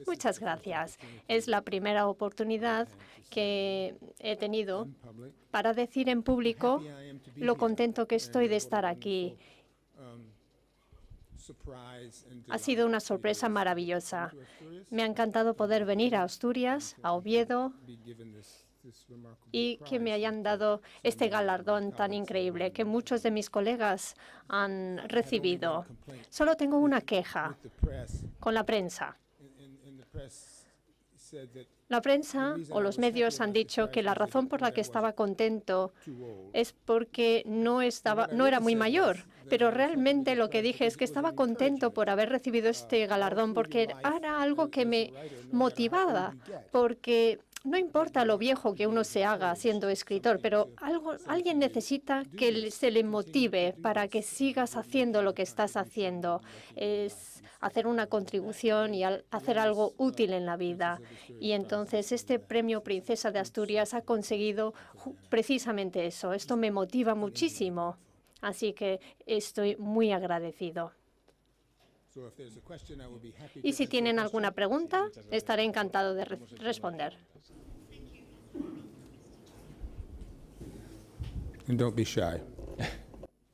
Muchas gracias. Es la primera oportunidad que he tenido para decir en público lo contento que estoy de estar aquí. Ha sido una sorpresa maravillosa. Me ha encantado poder venir a Asturias, a Oviedo, y que me hayan dado este galardón tan increíble que muchos de mis colegas han recibido. Solo tengo una queja con la prensa. La prensa o los medios han dicho que la razón por la que estaba contento es porque no era muy mayor, pero realmente lo que dije es que estaba contento por haber recibido este galardón porque era algo que me motivaba, porque no importa lo viejo que uno se haga siendo escritor, pero alguien necesita que se le motive para que sigas haciendo lo que estás haciendo. Es hacer una contribución y hacer algo útil en la vida. Y entonces este premio Princesa de Asturias ha conseguido precisamente eso. Esto me motiva muchísimo. Así que estoy muy agradecido. Y si tienen alguna pregunta, estaré encantado de responder.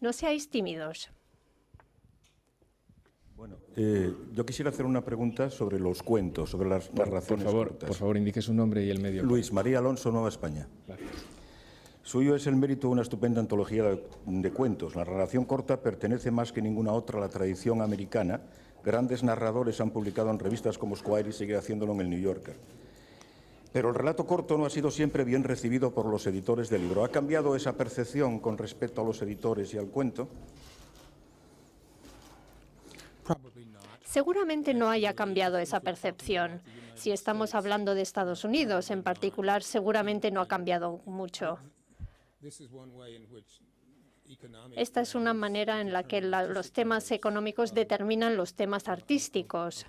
No seáis tímidos. Bueno, yo quisiera hacer una pregunta sobre los cuentos, sobre las narraciones cortas. Por favor, indique su nombre y el medio. Luis María Alonso, Nueva España. Gracias. Suyo es el mérito de una estupenda antología de cuentos. La narración corta pertenece más que ninguna otra a la tradición americana. Grandes narradores han publicado en revistas como Squire y sigue haciéndolo en el New Yorker. Pero el relato corto no ha sido siempre bien recibido por los editores del libro. ¿Ha cambiado esa percepción con respecto a los editores y al cuento? Seguramente no haya cambiado esa percepción. Si estamos hablando de Estados Unidos en particular, seguramente no ha cambiado mucho. Esta es una manera en la que los temas económicos determinan los temas artísticos.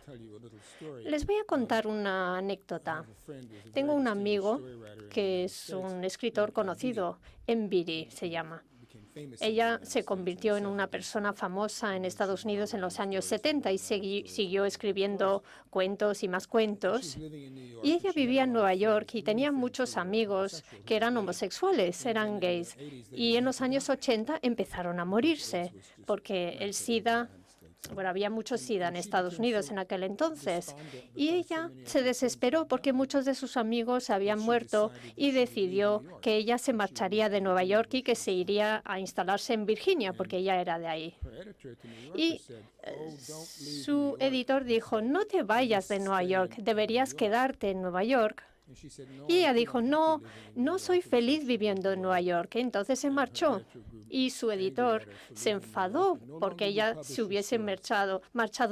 Les voy a contar una anécdota. Tengo un amigo que es un escritor conocido, Enviri se llama. Ella se convirtió en una persona famosa en Estados Unidos en los años 70 y siguió escribiendo cuentos y más cuentos. Y ella vivía en Nueva York y tenía muchos amigos que eran homosexuales, eran gays. Y en los años 80 empezaron a morirse porque el SIDA... Bueno, había mucho SIDA en Estados Unidos en aquel entonces y ella se desesperó porque muchos de sus amigos se habían muerto y decidió que ella se marcharía de Nueva York y que se iría a instalarse en Virginia porque ella era de ahí. Y su editor dijo, no te vayas de Nueva York, deberías quedarte en Nueva York. Y ella dijo, no, no soy feliz viviendo en Nueva York. Entonces se marchó y su editor se enfadó porque ella se hubiese marchado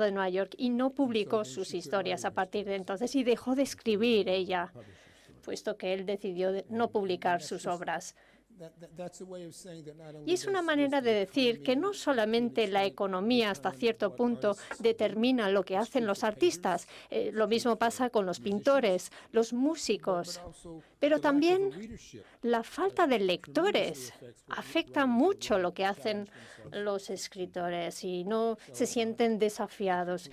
de Nueva York y no publicó sus historias a partir de entonces y dejó de escribir ella, puesto que él decidió no publicar sus obras. Y es una manera de decir que no solamente la economía hasta cierto punto determina lo que hacen los artistas, lo mismo pasa con los pintores, los músicos, pero también la falta de lectores afecta mucho lo que hacen los escritores y no se sienten desafiados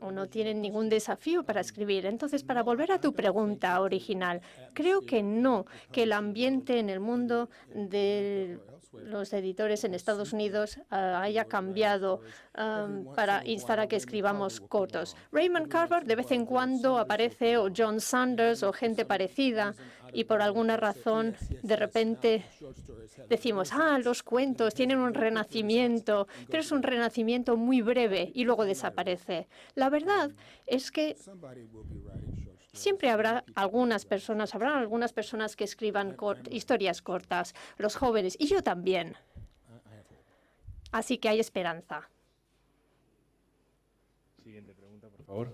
o no tienen ningún desafío para escribir. Entonces, para volver a tu pregunta original, creo que no, que el ambiente en el mundo de los editores en Estados Unidos haya cambiado para instar a que escribamos cortos. Raymond Carver de vez en cuando aparece, o John Sanders, o gente parecida, y por alguna razón de repente decimos, los cuentos tienen un renacimiento, pero es un renacimiento muy breve y luego desaparece. La verdad es que siempre habrán algunas personas que escriban historias cortas, los jóvenes, y yo también. Así que hay esperanza. Siguiente pregunta, por favor.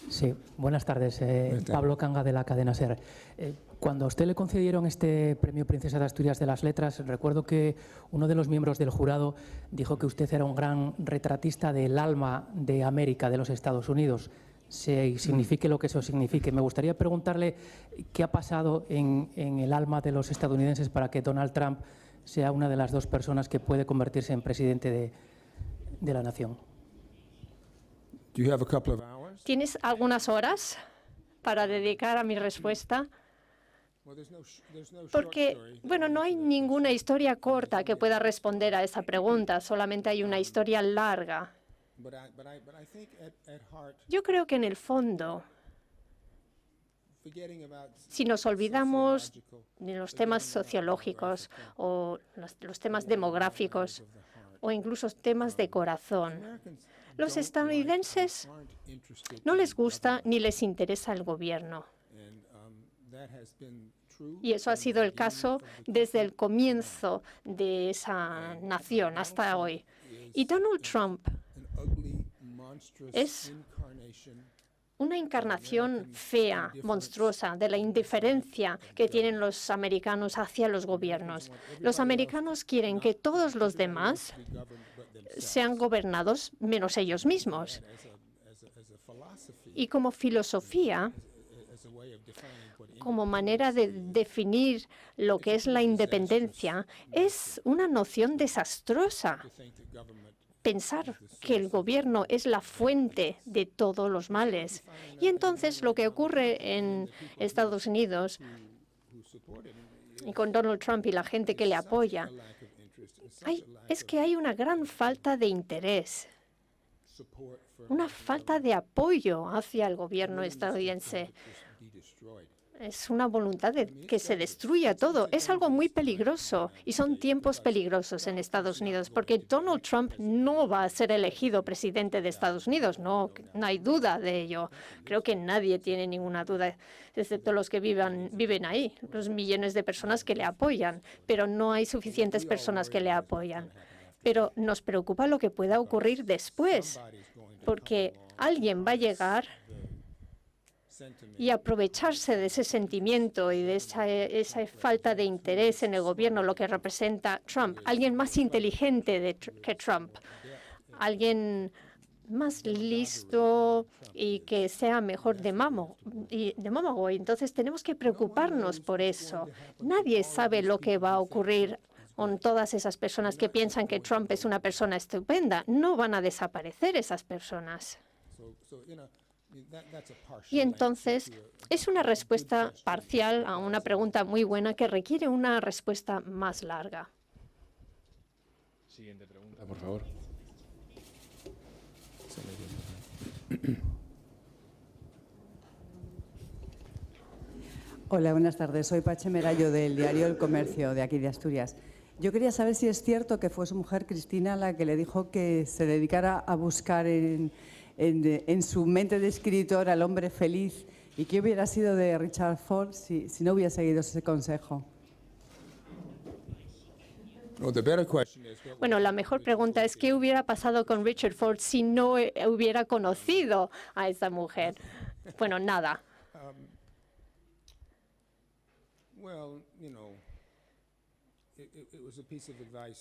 Sí, buenas tardes. Pablo Canga, de la cadena SER. Cuando a usted le concedieron este premio Princesa de Asturias de las Letras, recuerdo que uno de los miembros del jurado dijo que usted era un gran retratista del alma de América, de los Estados Unidos. signifique lo que eso signifique. Me gustaría preguntarle qué ha pasado en el alma de los estadounidenses para que Donald Trump sea una de las dos personas que puede convertirse en presidente de la nación. ¿Tienes algunas horas para dedicar a mi respuesta? Porque, bueno, no hay ninguna historia corta que pueda responder a esa pregunta, solamente hay una historia larga. Yo creo que en el fondo, si nos olvidamos de los temas sociológicos o los temas demográficos o incluso temas de corazón, los estadounidenses no les gusta ni les interesa el gobierno. Y eso ha sido el caso desde el comienzo de esa nación hasta hoy. Y Donald Trump es una encarnación fea, monstruosa, de la indiferencia que tienen los americanos hacia los gobiernos. Los americanos quieren que todos los demás sean gobernados menos ellos mismos. Y como filosofía, como manera de definir lo que es la independencia, es una noción desastrosa. Pensar que el gobierno es la fuente de todos los males. Y entonces lo que ocurre en Estados Unidos y con Donald Trump y la gente que le apoya es que hay una gran falta de interés, una falta de apoyo hacia el gobierno estadounidense. Es una voluntad de que se destruya todo. Es algo muy peligroso y son tiempos peligrosos en Estados Unidos porque Donald Trump no va a ser elegido presidente de Estados Unidos. No hay duda de ello. Creo que nadie tiene ninguna duda, excepto los que viven ahí, los millones de personas que le apoyan. Pero no hay suficientes personas que le apoyan. Pero nos preocupa lo que pueda ocurrir después, porque alguien va a llegar y aprovecharse de ese sentimiento y de esa falta de interés en el gobierno, lo que representa Trump. Alguien más inteligente que Trump, alguien más listo y que sea mejor demágogo. Y entonces tenemos que preocuparnos por eso. Nadie sabe lo que va a ocurrir con todas esas personas que piensan que Trump es una persona estupenda. No van a desaparecer esas personas. Y entonces es una respuesta parcial a una pregunta muy buena que requiere una respuesta más larga. Siguiente pregunta, por favor. Hola, buenas tardes. Soy Pache Merallo del diario El Comercio de aquí de Asturias. Yo quería saber si es cierto que fue su mujer Cristina la que le dijo que se dedicara a buscar en su mente de escritor al hombre feliz y qué hubiera sido de Richard Ford si no hubiera seguido ese consejo. Bueno, la mejor pregunta es qué hubiera pasado con Richard Ford si no hubiera conocido a esa mujer. Bueno, nada.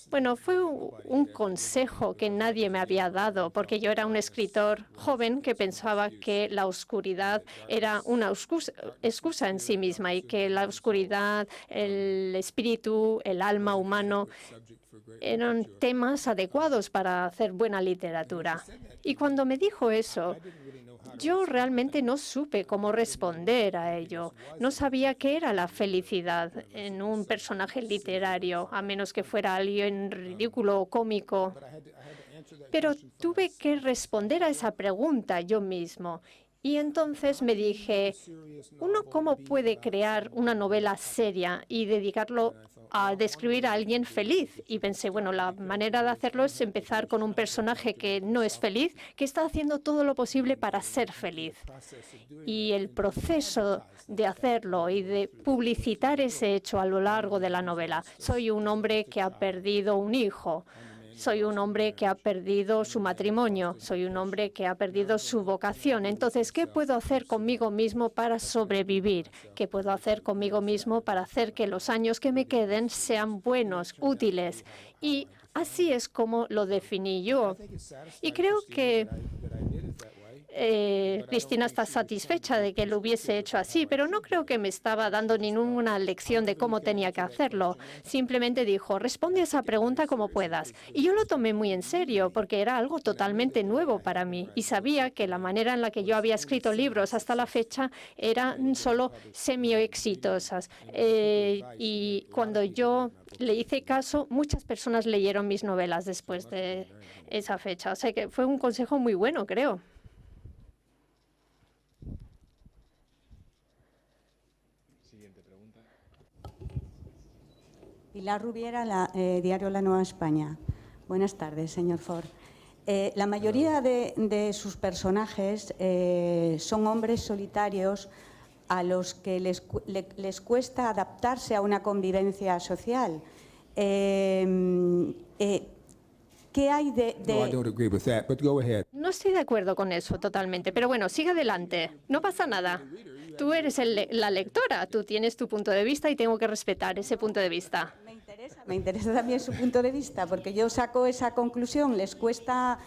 Bueno, fue un consejo que nadie me había dado, porque yo era un escritor joven que pensaba que la oscuridad era una excusa en sí misma y que la oscuridad, el espíritu, el alma humano eran temas adecuados para hacer buena literatura. Y cuando me dijo eso, yo realmente no supe cómo responder a ello. No sabía qué era la felicidad en un personaje literario, a menos que fuera alguien ridículo o cómico. Pero tuve que responder a esa pregunta yo mismo. Y entonces me dije, ¿uno cómo puede crear una novela seria y dedicarlo a describir a alguien feliz? Y pensé, bueno, la manera de hacerlo es empezar con un personaje que no es feliz, que está haciendo todo lo posible para ser feliz. Y el proceso de hacerlo y de publicitar ese hecho a lo largo de la novela. Soy un hombre que ha perdido un hijo. Soy un hombre que ha perdido su matrimonio, soy un hombre que ha perdido su vocación. Entonces, ¿qué puedo hacer conmigo mismo para sobrevivir? ¿Qué puedo hacer conmigo mismo para hacer que los años que me queden sean buenos, útiles? Y así es como lo definí yo. Y creo que Cristina está satisfecha de que lo hubiese hecho así, pero no creo que me estaba dando ninguna lección de cómo tenía que hacerlo. Simplemente dijo, responde a esa pregunta como puedas. Y yo lo tomé muy en serio porque era algo totalmente nuevo para mí y sabía que la manera en la que yo había escrito libros hasta la fecha eran solo semi-exitosas. Y cuando yo le hice caso, muchas personas leyeron mis novelas después de esa fecha. O sea que fue un consejo muy bueno, creo. Pilar Rubiera, diario La Nueva España. Buenas tardes, señor Ford. La mayoría de sus personajes son hombres solitarios a los que les cuesta adaptarse a una convivencia social. ¿Qué hay de...? No, I don't agree with that, but go ahead. No estoy de acuerdo con eso totalmente, pero bueno, sigue adelante. No pasa nada. Tú eres la lectora, tú tienes tu punto de vista y tengo que respetar ese punto de vista. Me interesa también su punto de vista, porque yo saco esa conclusión. Les cuesta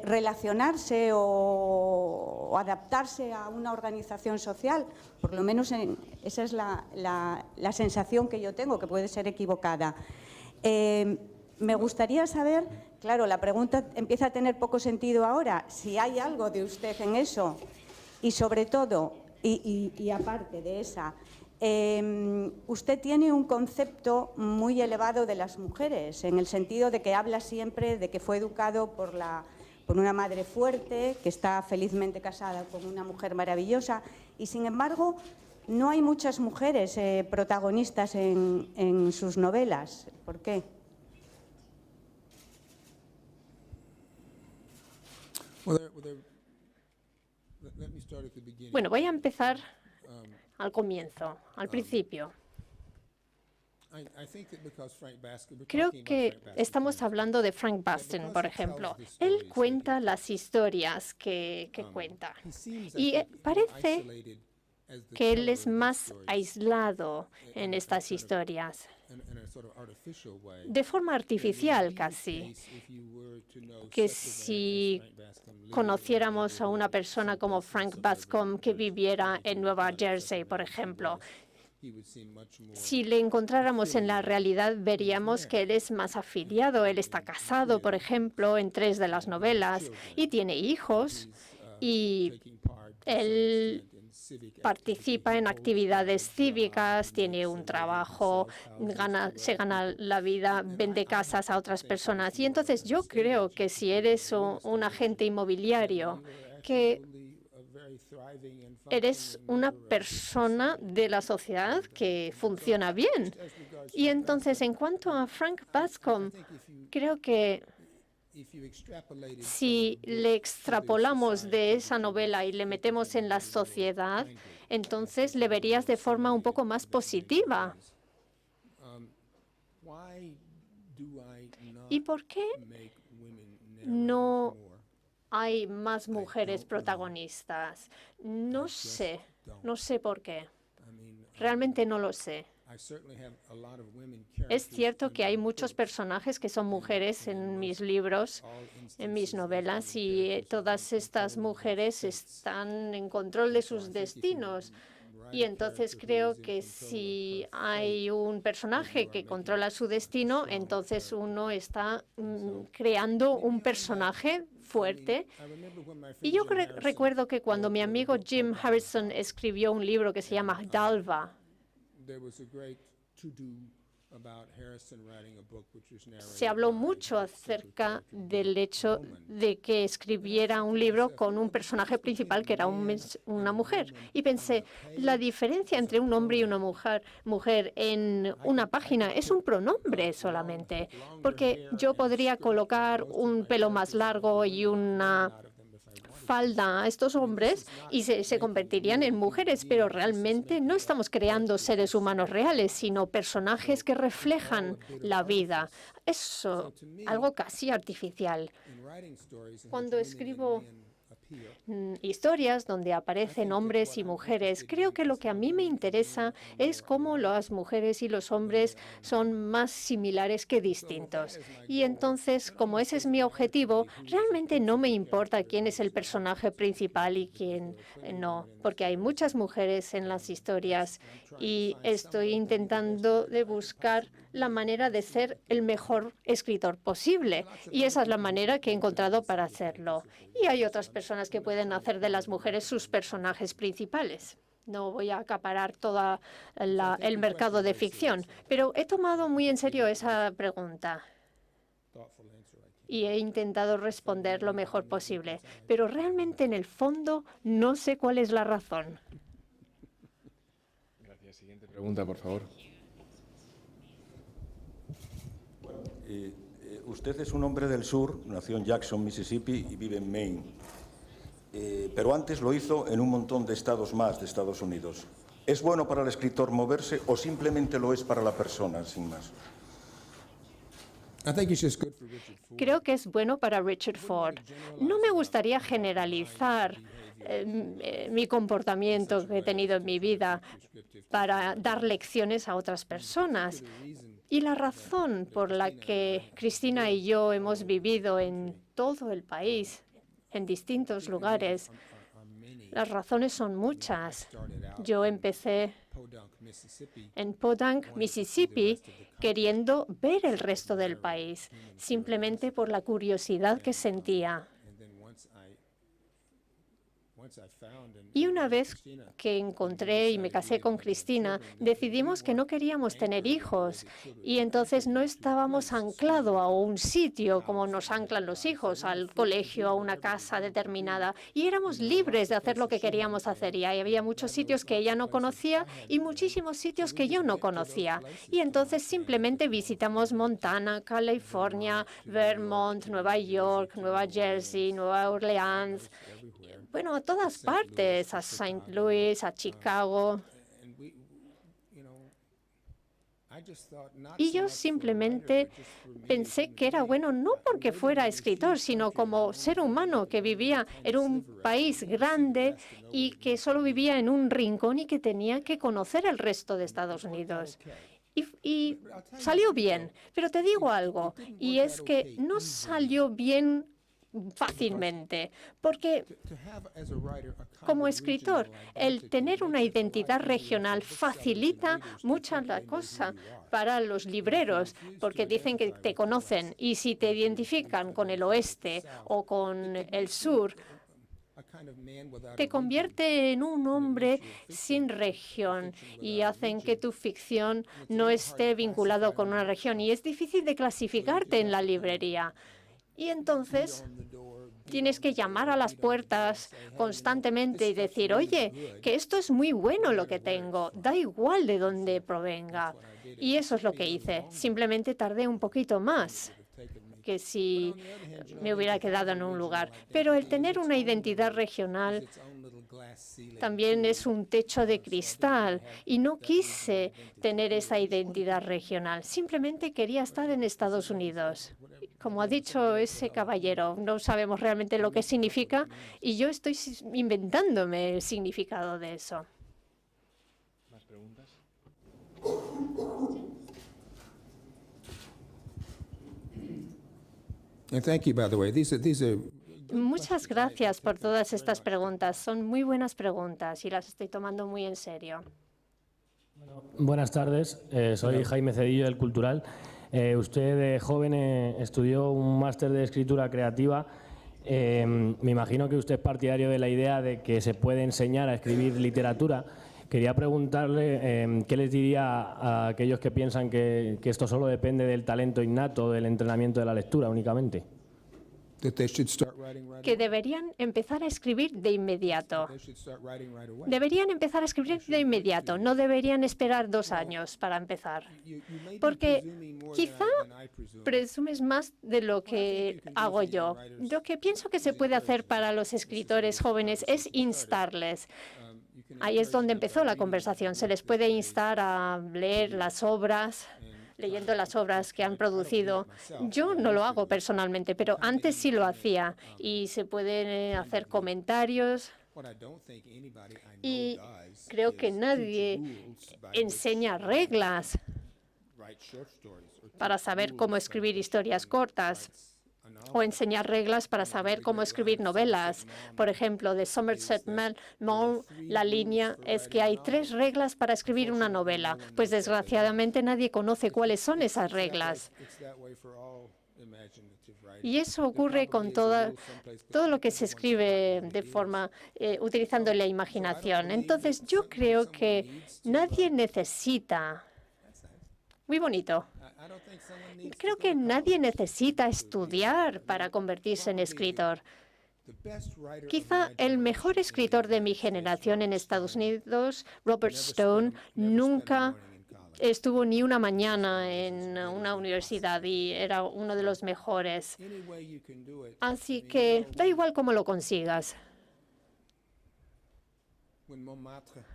relacionarse o adaptarse a una organización social. Por lo menos esa es la sensación que yo tengo, que puede ser equivocada. Me gustaría saber, claro, la pregunta empieza a tener poco sentido ahora, si hay algo de usted en eso y sobre todo, y aparte de esa, usted tiene un concepto muy elevado de las mujeres, en el sentido de que habla siempre de que fue educado por una madre fuerte, que está felizmente casada con una mujer maravillosa, y sin embargo no hay muchas mujeres protagonistas en sus novelas. ¿Por qué? Bueno, voy a empezar al comienzo, al principio. Creo que estamos hablando de Frank Basten, por ejemplo. Él cuenta las historias que cuenta. Y parece que él es más aislado en estas historias, de forma artificial casi, que si conociéramos a una persona como Frank Bascom que viviera en Nueva Jersey, por ejemplo, si le encontráramos en la realidad, veríamos que él es más afiliado. Él está casado, por ejemplo, en 3 de las novelas y tiene hijos y él participa en actividades cívicas, tiene un trabajo, se gana la vida, vende casas a otras personas. Y entonces yo creo que si eres un agente inmobiliario, que eres una persona de la sociedad que funciona bien. Y entonces, en cuanto a Frank Bascom, creo que si le extrapolamos de esa novela y le metemos en la sociedad, entonces le verías de forma un poco más positiva. ¿Y por qué no hay más mujeres protagonistas? No sé por qué. Realmente no lo sé. Es cierto que hay muchos personajes que son mujeres en mis libros, en mis novelas, y todas estas mujeres están en control de sus destinos. Y entonces creo que si hay un personaje que controla su destino, entonces uno está creando un personaje fuerte. Y yo recuerdo que cuando mi amigo Jim Harrison escribió un libro que se llama Dalva, se habló mucho acerca del hecho de que escribiera un libro con un personaje principal que era una mujer. Y pensé, la diferencia entre un hombre y una mujer en una página es un pronombre solamente, porque yo podría colocar un pelo más largo y una falda a estos hombres y se convertirían en mujeres, pero realmente no estamos creando seres humanos reales, sino personajes que reflejan la vida. Eso, algo casi artificial. Cuando escribo historias donde aparecen hombres y mujeres. Creo que lo que a mí me interesa es cómo las mujeres y los hombres son más similares que distintos. Y entonces, como ese es mi objetivo, realmente no me importa quién es el personaje principal y quién no, porque hay muchas mujeres en las historias y estoy intentando de buscar la manera de ser el mejor escritor posible. Y esa es la manera que he encontrado para hacerlo. Y hay otras personas que pueden hacer de las mujeres sus personajes principales. No voy a acaparar todo el mercado de ficción, pero he tomado muy en serio esa pregunta y he intentado responder lo mejor posible. Pero realmente, en el fondo, no sé cuál es la razón. Gracias. Siguiente pregunta, por favor. Usted es un hombre del sur, nació en Jackson, Mississippi y vive en Maine. Pero antes lo hizo en un montón de estados más de Estados Unidos. ¿Es bueno para el escritor moverse o simplemente lo es para la persona, sin más? Creo que es bueno para Richard Ford. No me gustaría generalizar mi comportamiento que he tenido en mi vida para dar lecciones a otras personas. Y la razón por la que Cristina y yo hemos vivido en todo el país, en distintos lugares, las razones son muchas. Yo empecé en Podunk, Mississippi, queriendo ver el resto del país, simplemente por la curiosidad que sentía. Y una vez que encontré y me casé con Cristina, decidimos que no queríamos tener hijos y entonces no estábamos anclados a un sitio como nos anclan los hijos, al colegio, a una casa determinada, y éramos libres de hacer lo que queríamos hacer. Y había muchos sitios que ella no conocía y muchísimos sitios que yo no conocía. Y entonces simplemente visitamos Montana, California, Vermont, Nueva York, Nueva Jersey, Nueva Orleans. Bueno, a todas partes, a St. Louis, a Chicago. Y yo simplemente pensé que era bueno no porque fuera escritor, sino como ser humano que vivía en un país grande y que solo vivía en un rincón y que tenía que conocer el resto de Estados Unidos. Y salió bien, pero te digo algo, y es que no salió bien fácilmente, porque como escritor, el tener una identidad regional facilita mucho la cosa para los libreros, porque dicen que te conocen y si te identifican con el oeste o con el sur, te convierte en un hombre sin región y hacen que tu ficción no esté vinculado con una región y es difícil de clasificarte en la librería. Y entonces tienes que llamar a las puertas constantemente y decir, oye, que esto es muy bueno lo que tengo, da igual de dónde provenga. Y eso es lo que hice. Simplemente tardé un poquito más que si me hubiera quedado en un lugar. Pero el tener una identidad regional también es un techo de cristal y no quise tener esa identidad regional. Simplemente quería estar en Estados Unidos. Como ha dicho ese caballero, no sabemos realmente lo que significa y yo estoy inventándome el significado de eso. ¿Más preguntas? And thank you, by the way. These are Muchas gracias por todas estas preguntas. Son muy buenas preguntas y las estoy tomando muy en serio. Buenas tardes, soy Jaime Cedillo del Cultural. Usted de joven estudió un máster de escritura creativa. Me imagino que usted es partidario de la idea de que se puede enseñar a escribir literatura. Quería preguntarle qué les diría a aquellos que piensan que esto solo depende del talento innato, del entrenamiento de la lectura únicamente. Que deberían empezar a escribir de inmediato. Deberían empezar a escribir de inmediato, no deberían esperar 2 años para empezar. Porque quizá presumes más de lo que hago yo. Lo que pienso que se puede hacer para los escritores jóvenes es instarles. Ahí es donde empezó la conversación. Se les puede instar a leer las obras leyendo las obras que han producido. Yo no lo hago personalmente, pero antes sí lo hacía y se pueden hacer comentarios. Y creo que nadie enseña reglas para saber cómo escribir historias cortas o enseñar reglas para saber cómo escribir novelas. Por ejemplo, de Somerset Maugham, la línea es que hay 3 reglas para escribir una novela. Pues desgraciadamente nadie conoce cuáles son esas reglas. Y eso ocurre con todo lo que se escribe de forma utilizando la imaginación. Entonces, yo creo que nadie necesita. Muy bonito. Creo que nadie necesita estudiar para convertirse en escritor. Quizá el mejor escritor de mi generación en Estados Unidos, Robert Stone, nunca estuvo ni una mañana en una universidad y era uno de los mejores. Así que da igual cómo lo consigas.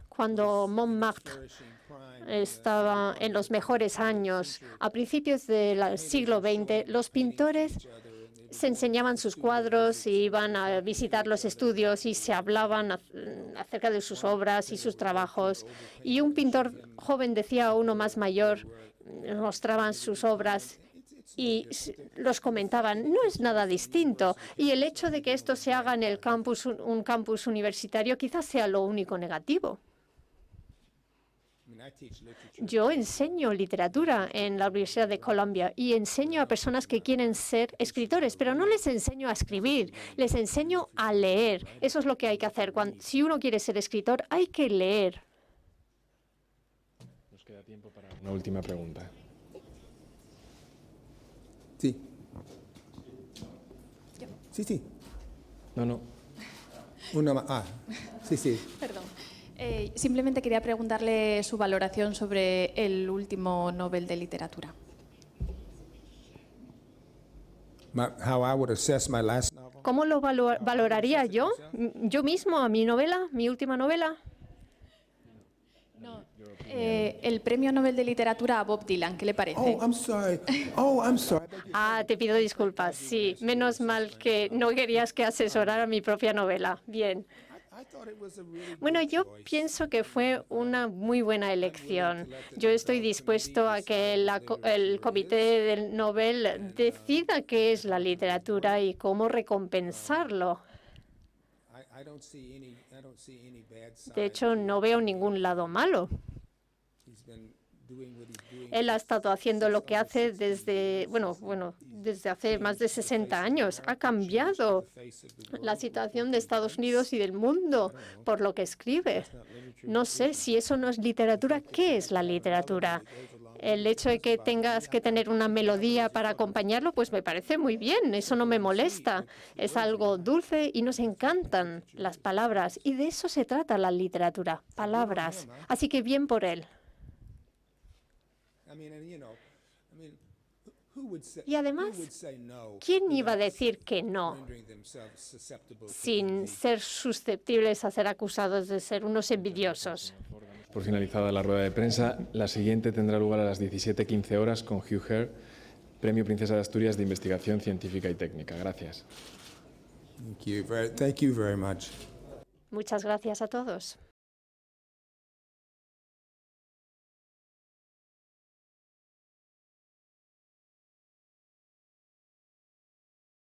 Cuando Montmartre estaba en los mejores años, a principios del siglo XX, los pintores se enseñaban sus cuadros, y iban a visitar los estudios y se hablaban acerca de sus obras y sus trabajos. Y un pintor joven decía a uno más mayor, mostraban sus obras y los comentaban. No es nada distinto. Y el hecho de que esto se haga en el campus, un campus universitario, quizás sea lo único negativo. Yo enseño literatura en la Universidad de Columbia y enseño a personas que quieren ser escritores, pero no les enseño a escribir, les enseño a leer. Eso es lo que hay que hacer. Si uno quiere ser escritor, hay que leer. Nos queda tiempo para una última pregunta. Sí. Sí. No. Una más. Ah, sí. Perdón. Simplemente quería preguntarle su valoración sobre el último Nobel de Literatura. ¿Cómo lo valoraría yo? ¿Yo mismo a mi novela, mi última novela? No. El premio Nobel de Literatura a Bob Dylan, ¿qué le parece? I'm sorry. I'm sorry. Te pido disculpas. Sí, menos mal que no querías que asesorara mi propia novela. Bien. Bueno, yo pienso que fue una muy buena elección. Yo estoy dispuesto a que el Comité del Nobel decida qué es la literatura y cómo recompensarlo. De hecho, no veo ningún lado malo. Él ha estado haciendo lo que hace desde hace más de 60 años. Ha cambiado la situación de Estados Unidos y del mundo por lo que escribe. No sé si eso no es literatura. ¿Qué es la literatura? El hecho de que tengas que tener una melodía para acompañarlo, pues me parece muy bien. Eso no me molesta. Es algo dulce y nos encantan las palabras. Y de eso se trata la literatura, palabras. Así que bien por él. Y además, ¿quién iba a decir que no sin ser susceptibles a ser acusados de ser unos envidiosos? Por finalizada la rueda de prensa, la siguiente tendrá lugar a las 17:15 horas con Hugh Hare, Premio Princesa de Asturias de Investigación Científica y Técnica. Gracias. Thank you very much. Muchas gracias a todos.